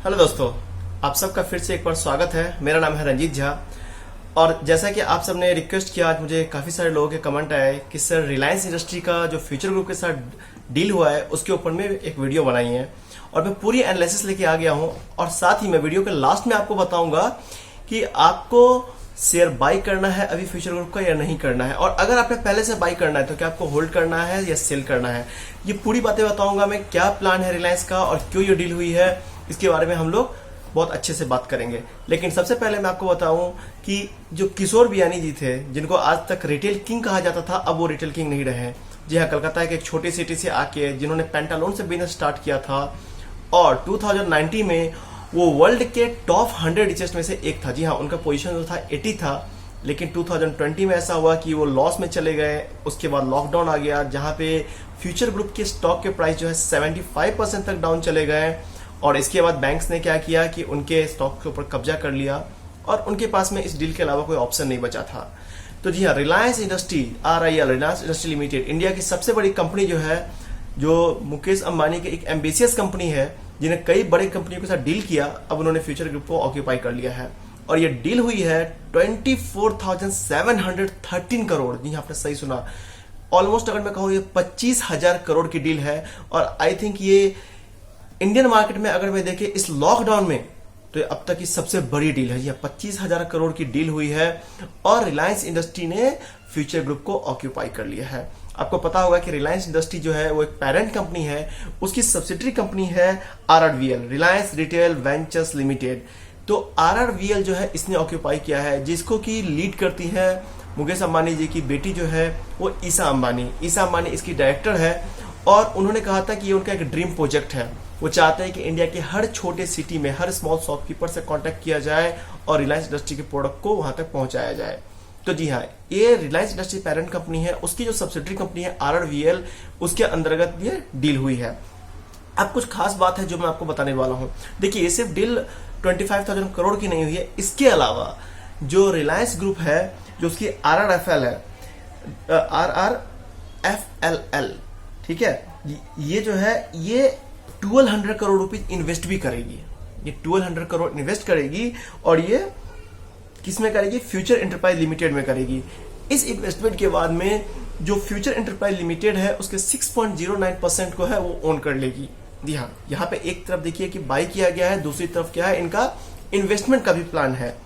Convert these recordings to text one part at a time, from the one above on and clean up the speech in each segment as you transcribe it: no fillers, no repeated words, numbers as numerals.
Hello दोस्तों, आप सबका फिर से एक बार स्वागत है। मेरा नाम है रंजीत झा। और जैसा कि आप सबने रिक्वेस्ट किया, आज मुझे काफ़ी सारे लोगों के कमेंट आए कि सर रिलायंस इंडस्ट्री का जो फ्यूचर ग्रुप के साथ डील हुआ है उसके ऊपर में एक वीडियो बनाई है और मैं पूरी एनालिसिस लेके आ गया हूँ। और साथ ही मैं वीडियो के लास्ट में आपको बताऊंगा कि आपको शेयर बाई करना है अभी फ्यूचर ग्रुप का या नहीं करना है, और अगर आपने पहले से बाई करना है तो क्या आपको होल्ड करना है या सेल करना है। ये पूरी बातें बताऊंगा मैं, क्या प्लान है रिलायंस का और क्यों ये डील हुई है, इसके बारे में हम लोग बहुत अच्छे से बात करेंगे। लेकिन सबसे पहले मैं आपको बताऊं कि जो किशोर बियानी जी थे, जिनको आज तक रिटेल किंग कहा जाता था, अब वो रिटेल किंग नहीं रहे। जी हाँ, कलकत्ता के एक छोटी सिटी से आके जिन्होंने पेंटालून से बिजनेस स्टार्ट किया था और 2019 में वो वर्ल्ड के टॉप 100 रिचेस्ट में से एक था। जी हाँ, उनका पोजीशन जो था 80 था, लेकिन 2020 में ऐसा हुआ कि वो लॉस में चले गए। उसके बाद लॉकडाउन आ गया, जहां पे फ्यूचर ग्रुप के स्टॉक के प्राइस जो है 75% तक डाउन चले गए। और इसके बाद बैंक्स ने क्या किया कि उनके स्टॉक के ऊपर कब्जा कर लिया और उनके पास में इस डील के अलावा कोई ऑप्शन नहीं बचा था। तो जी हाँ, Reliance industry RIL, Reliance industry limited, India की सबसे बड़ी कंपनी जो है, जो मुकेश अंबानी की एक एम्बिशियस कंपनी है, जिन्हें कई बड़ी कंपनियों के साथ डील किया, अब उन्होंने फ्यूचर ग्रुप को ऑक्यूपाई कर लिया है। और ये डील हुई है 24,713 करोड़। जी हाँ, आपने सही सुना, ऑलमोस्ट अगर मैं कहूँ ये 25,000 करोड़ की डील है। और आई थिंक ये इंडियन मार्केट में अगर मैं देखे इस लॉकडाउन में तो ये अब तक की सबसे बड़ी डील है। यह 25,000 करोड़ की डील हुई है और रिलायंस इंडस्ट्री ने फ्यूचर ग्रुप को ऑक्यूपाई कर लिया है। आपको पता होगा कि रिलायंस इंडस्ट्री जो है वो एक पेरेंट कंपनी है, उसकी सब्सिडरी कंपनी है RRVL, Reliance retail ventures limited. तो RRVL जो है इसने ऑक्यूपाई किया है, जिसको की लीड करती है मुकेश अंबानी जी की बेटी जो है वो ईशा अंबानी। ईशा अंबानी इसकी डायरेक्टर है और उन्होंने कहा था कि ये उनका एक ड्रीम प्रोजेक्ट है। वो चाहते हैं कि इंडिया के हर छोटे सिटी में हर स्मॉल शॉपकीपर से कांटेक्ट किया जाए और रिलायंस इंडस्ट्री के प्रोडक्ट को वहां तक पहुंचाया जाए। तो जी हाँ, ये रिलायंस इंडस्ट्री पेरेंट कंपनी है, उसकी जो सब्सिडरी कंपनी है RRVL, उसके अंतर्गत ये डील हुई है। अब कुछ खास बात है जो मैं आपको बताने वाला हूं। देखिए, ये सिर्फ डील 25,000 करोड़ की नहीं हुई है, इसके अलावा जो रिलायंस ग्रुप है, जो उसकी RRFL है, RRFLL, ठीक है, ये जो है ये 1200 करोड़ रुपीज इन्वेस्ट भी करेगी। ये 1200 करोड़ इन्वेस्ट करेगी और ये किसमें करेगी? फ्यूचर एंटरप्राइज लिमिटेड में करेगी। इस इन्वेस्टमेंट के बाद में जो फ्यूचर एंटरप्राइज लिमिटेड है उसके 6.09% को है वो ओन कर लेगी। जी हाँ, यहाँ पे एक तरफ देखिए कि बाई किया गया है, दूसरी तरफ क्या है, इनका इन्वेस्टमेंट का भी प्लान है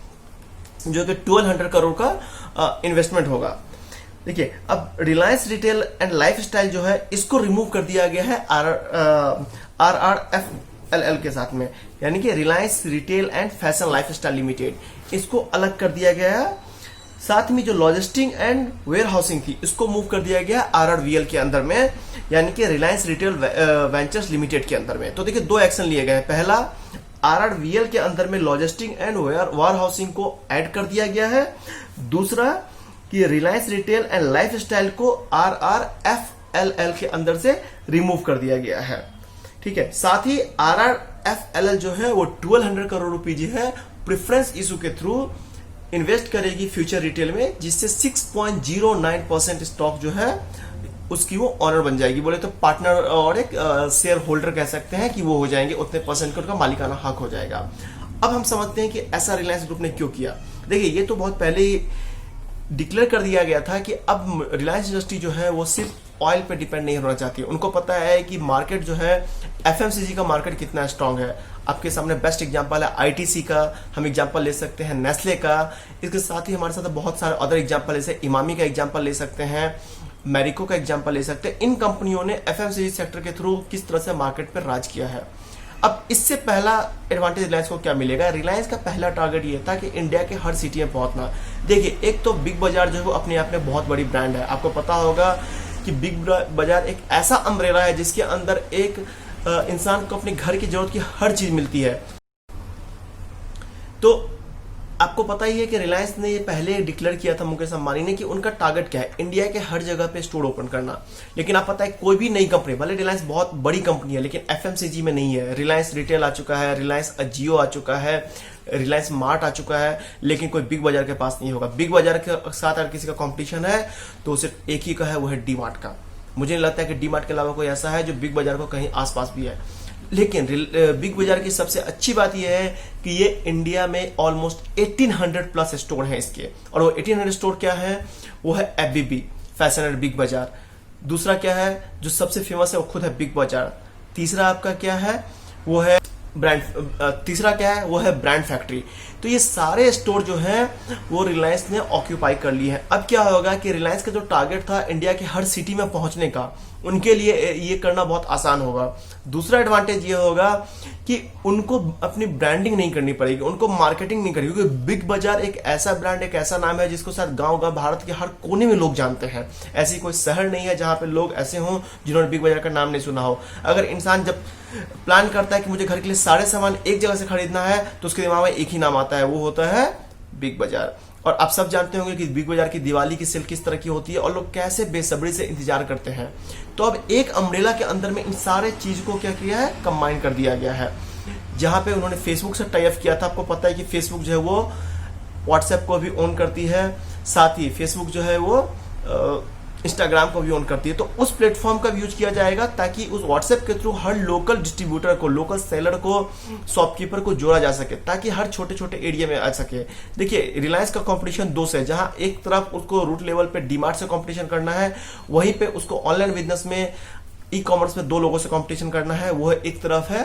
जो कि 1200 करोड़ का इन्वेस्टमेंट होगा। देखिए, अब रिलायंस रिटेल एंड लाइफस्टाइल जो है इसको रिमूव कर दिया गया है RRFLL के साथ में, यानी कि Reliance retail and fashion lifestyle limited, इसको अलग कर दिया गया है। साथ में जो लॉजिस्टिक एंड वेयर हाउसिंग थी इसको मूव कर दिया गया RRVL के अंदर में, यानी कि रिलायंस रिटेल वेंचर्स लिमिटेड के अंदर में। तो देखिए, दो एक्शन लिए गए हैं। पहला, RRVL के अंदर में लॉजिस्टिक एंड वेयर हाउसिंग को ऐड कर दिया गया है। दूसरा कि रिलायंस रिटेल एंड लाइफस्टाइल को RRFLL के अंदर से रिमूव कर दिया गया है। ठीक है, साथ ही RRFLL जो है वो 1200 करोड़ रुपए जो है प्रेफरेंस इशू के थ्रू इन्वेस्ट करेगी फ्यूचर रिटेल में, जिससे 6.09% स्टॉक जो है उसकी वो ऑनर बन जाएगी। बोले तो पार्टनर और एक शेयर होल्डर कह सकते हैं कि वो हो जाएंगे, उतने परसेंट का उनका मालिकाना हक हो जाएगा। अब हम समझते हैं कि ऐसा रिलायंस ग्रुप ने क्यों किया। देखिए, ये तो बहुत पहले ही डिक्लेयर कर दिया गया था कि अब रिलायंस इंडस्ट्री जो है वो सिर्फ ऑयल पे डिपेंड नहीं होना चाहती है। उनको पता है कि मार्केट जो है FMCG का मार्केट कितना स्ट्रांग है। आपके सामने बेस्ट एग्जांपल है ITC का, हम एग्जांपल ले सकते हैं नेस्ले का। इसके साथ ही हमारे साथ बहुत सारे अदर एग्जांपल जैसे इमामी का एग्जांपल ले सकते हैं, मैरिको का एग्जांपल ले सकते हैं। इन कंपनियों ने FMCG सेक्टर के थ्रू किस तरह से मार्केट पर राज किया है। अब इससे पहला एडवांटेज रिलायंस को क्या मिलेगा? रिलायंस का पहला टारगेट ये था कि इंडिया के हर सिटी में पहुंचना। देखिए, एक तो बिग बाजार जो है वो अपने आप में बहुत बड़ी ब्रांड है। आपको पता होगा कि बिग बाजार एक ऐसा अम्ब्रेला है जिसके अंदर एक इंसान को अपने घर की जरूरत की हर चीज मिलती है। तो आपको पता ही है कि रिलायंस ने ये पहले डिक्लेयर किया था मुकेश अंबानी ने कि उनका टारगेट क्या है, इंडिया के हर जगह पे स्टोर ओपन करना। लेकिन आप पता है कोई भी नई कंपनी, भले रिलायंस बहुत बड़ी कंपनी है लेकिन FMCG में नहीं है। रिलायंस रिटेल आ चुका है, रिलायंस अजियो आ चुका है, रिलायंस मार्ट आ चुका है, लेकिन कोई बिग बाजार के पास नहीं होगा। बिग बाजार के साथ अगर किसी का कॉम्पिटिशन है तो सिर्फ एक ही का है, वो है डी मार्ट का। मुझे नहीं लगता है कि डी मार्ट के अलावा कोई ऐसा है जो बिग बाजार को कहीं आसपास भी है। लेकिन बिग बाजार की सबसे अच्छी बात यह है कि ये इंडिया में ऑलमोस्ट 1800 प्लस स्टोर हैं इसके। और वो 1800 स्टोर क्या है? वो है एफबीबी, फैशन एंड बिग बाजार। दूसरा क्या है जो सबसे फेमस है, वो खुद है बिग बाजार। तीसरा आपका क्या है? वो है तीसरा क्या है? वो है ब्रांड फैक्ट्री। तो ये सारे स्टोर जो हैं वो रिलायंस ने ऑक्यूपाई कर लिए हैं। अब क्या होगा कि रिलायंस का जो टारगेट था इंडिया के हर सिटी में पहुंचने का, उनके लिए ये करना बहुत आसान होगा। दूसरा एडवांटेज ये होगा कि उनको अपनी ब्रांडिंग नहीं करनी पड़ेगी, उनको मार्केटिंग नहीं करनी, क्योंकि बिग बाजार एक ऐसा ब्रांड, एक ऐसा नाम है जिसको शायद गांव गांव भारत के हर कोने में लोग जानते हैं। ऐसी कोई शहर नहीं है जहां पे लोग ऐसे हों जिन्होंने बिग बाजार का नाम नहीं सुना हो। अगर इंसान जब प्लान करता है कि मुझे घर के लिए सारे सामान एक जगह से खरीदना है तो उसके दिमाग में एक ही नाम आता है, वो होता है बिग बाजार। और आप सब जानते होंगे कि बिग बाजार की दिवाली की सेल किस तरह की होती है और लोग कैसे बेसब्री से इंतजार करते हैं। तो अब एक अम्ब्रेला के अंदर में इन सारे चीज को क्या किया है? कंबाइन कर दिया गया है। जहां पे उन्होंने फेसबुक से टाई अप किया था, आपको पता है कि फेसबुक जो है वो व्हाट्सएप को भी ऑन करती है, साथ ही फेसबुक जो है वो इंस्टाग्राम को भी ऑन करती है। तो उस प्लेटफॉर्म का भी यूज किया जाएगा ताकि उस व्हाट्सएप के थ्रू हर लोकल डिस्ट्रीब्यूटर को, लोकल सेलर को, शॉपकीपर को जोड़ा जा सके, ताकि हर छोटे छोटे एरिया में आ सके। देखिए रिलायंस का कंपटीशन दो से, जहां एक तरफ उसको रूट लेवल पे डीमार्ट से कंपटीशन करना है, वहीं पे उसको ऑनलाइन बिजनेस में, ई कॉमर्स में दो लोगों से कंपटीशन करना है। वो एक तरफ है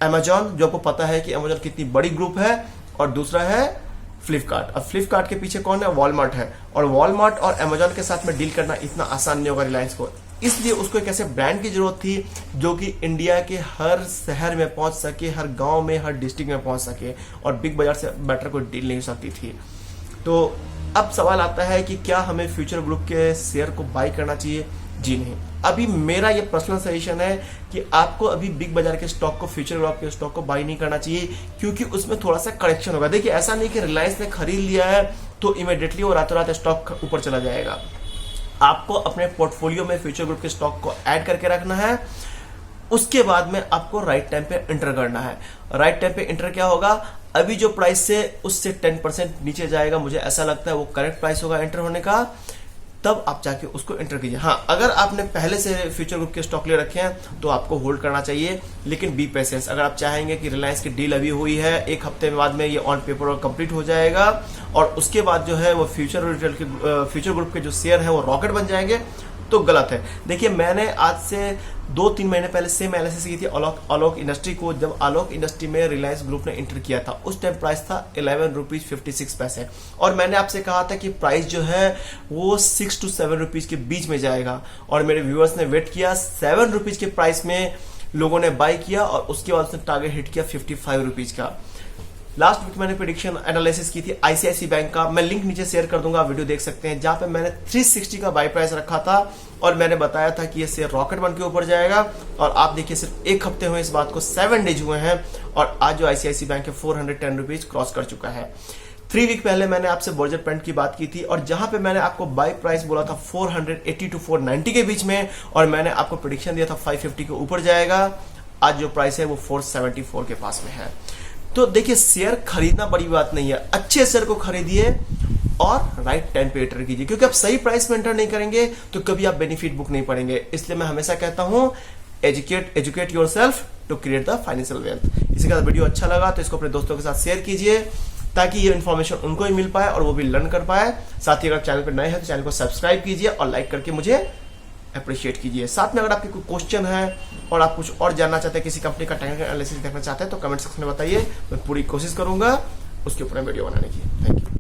अमेजॉन, जो आपको पता है कि अमेजॉन कितनी बड़ी ग्रुप है, और दूसरा है फ्लिपकार्ट। अब फ्लिपकार्ट के पीछे कौन है? वॉलमार्ट है। और वॉलमार्ट और अमेजॉन के साथ में डील करना इतना आसान नहीं होगा रिलायंस को, इसलिए उसको एक ऐसे ब्रांड की जरूरत थी जो कि इंडिया के हर शहर में पहुंच सके, हर गांव में, हर डिस्ट्रिक्ट में पहुंच सके, और बिग बाजार से बेटर कोई डील नहीं हो सकती थी। तो अब सवाल आता है कि क्या हमें फ्यूचर ग्रुप के शेयर को बाय करना चाहिए? जी नहीं। अभी मेरा ये पर्सनल सजेशन है कि आपको अभी बिग बाजार के स्टॉक को, फ्यूचर ग्रुप के स्टॉक को बाय नहीं करना चाहिए, क्योंकि उसमें थोड़ा सा करेक्शन होगा। देखिए ऐसा नहीं कि रिलायंस ने खरीद लिया है तो इमीडिएटली वो रातों रात स्टॉक ऊपर चला जाएगा। आपको अपने पोर्टफोलियो में फ्यूचर ग्रुप के स्टॉक को ऐड करके रखना है, उसके बाद में आपको राइट टाइम पे एंटर करना है। राइट टाइम पे एंटर क्या होगा? अभी जो प्राइस है उससे 10% नीचे जाएगा, मुझे ऐसा लगता है वो करेक्ट प्राइस होगा एंटर होने का, तब आप जाके उसको एंटर कीजिए। हाँ, अगर आपने पहले से फ्यूचर ग्रुप के स्टॉक ले रखे हैं तो आपको होल्ड करना चाहिए, लेकिन बी पेशेंस। अगर आप चाहेंगे कि रिलायंस की डील अभी हुई है, एक हफ्ते बाद में ये ऑन पेपर और कंप्लीट हो जाएगा, और उसके बाद जो है वो फ्यूचर ग्रुप के जो शेयर है वो रॉकेट बन जाएंगे, तो गलत है। देखिए मैंने आज से 2-3 महीने पहले सेम एनालिसिस की थी आलोक इंडस्ट्री को। जब आलोक इंडस्ट्री में रिलायंस ग्रुप ने एंटर किया था उस टाइम प्राइस था 11 रुपीज 56 पैसे, और मैंने आपसे कहा था कि प्राइस जो है वो 6 to 7 रुपीज के बीच में जाएगा, और मेरे व्यूअर्स ने वेट किया। 7 रुपीज के प्राइस में लोगों ने बाय किया, और उसके बाद उसने टारगेट हिट किया 55 रुपीज का। लास्ट वीक मैंने प्रेडिक्शन एनालिसिस की थी आईसीआईसी बैंक का, मैं लिंक नीचे शेयर कर दूंगा, वीडियो देख सकते हैं, जहां पे मैंने 360 का बाय प्राइस रखा था, और मैंने बताया था कि ये शेयर रॉकेट बन के ऊपर जाएगा। और आप देखिए सिर्फ एक हफ्ते हुए इस बात को, 7 डेज हुए हैं, और आज जो आईसीआईसी बैंक है 410 रुपीज क्रॉस कर चुका है। 3 वीक पहले मैंने आपसे बॉर्जर पेंट की बात की थी, और जहां पे मैंने आपको बाय प्राइस बोला था 480 to 490 के बीच में, और मैंने आपको प्रेडिक्शन दिया था 550 के ऊपर जाएगा। आज जो प्राइस है वो 474 के पास में है। तो देखिए शेयर खरीदना बड़ी बात नहीं है, अच्छे शेयर को खरीदिए और राइट टाइम पे एंटर कीजिए, क्योंकि आप सही प्राइस में एंटर नहीं करेंगे तो कभी आप बेनिफिट बुक नहीं पड़ेंगे। इसलिए मैं हमेशा कहता हूं educate yourself to create the financial wealth. इसी का वीडियो अच्छा लगा तो इसको अपने दोस्तों के साथ शेयर कीजिए, ताकि ये इन्फॉर्मेशन उनको भी मिल पाए और वो भी लर्न कर पाए। साथ ही अगर चैनल पर नए हैं तो चैनल को सब्सक्राइब कीजिए और लाइक करके मुझे अप्रिशिएट कीजिए। साथ में अगर आपके कोई क्वेश्चन है और आप कुछ और जानना चाहते हैं, किसी कंपनी का टेक्निकल एनालिसिस देखना चाहते हैं, तो कमेंट सेक्शन में बताइए, मैं पूरी कोशिश करूंगा उसके ऊपर वीडियो बनाने की। Thank you.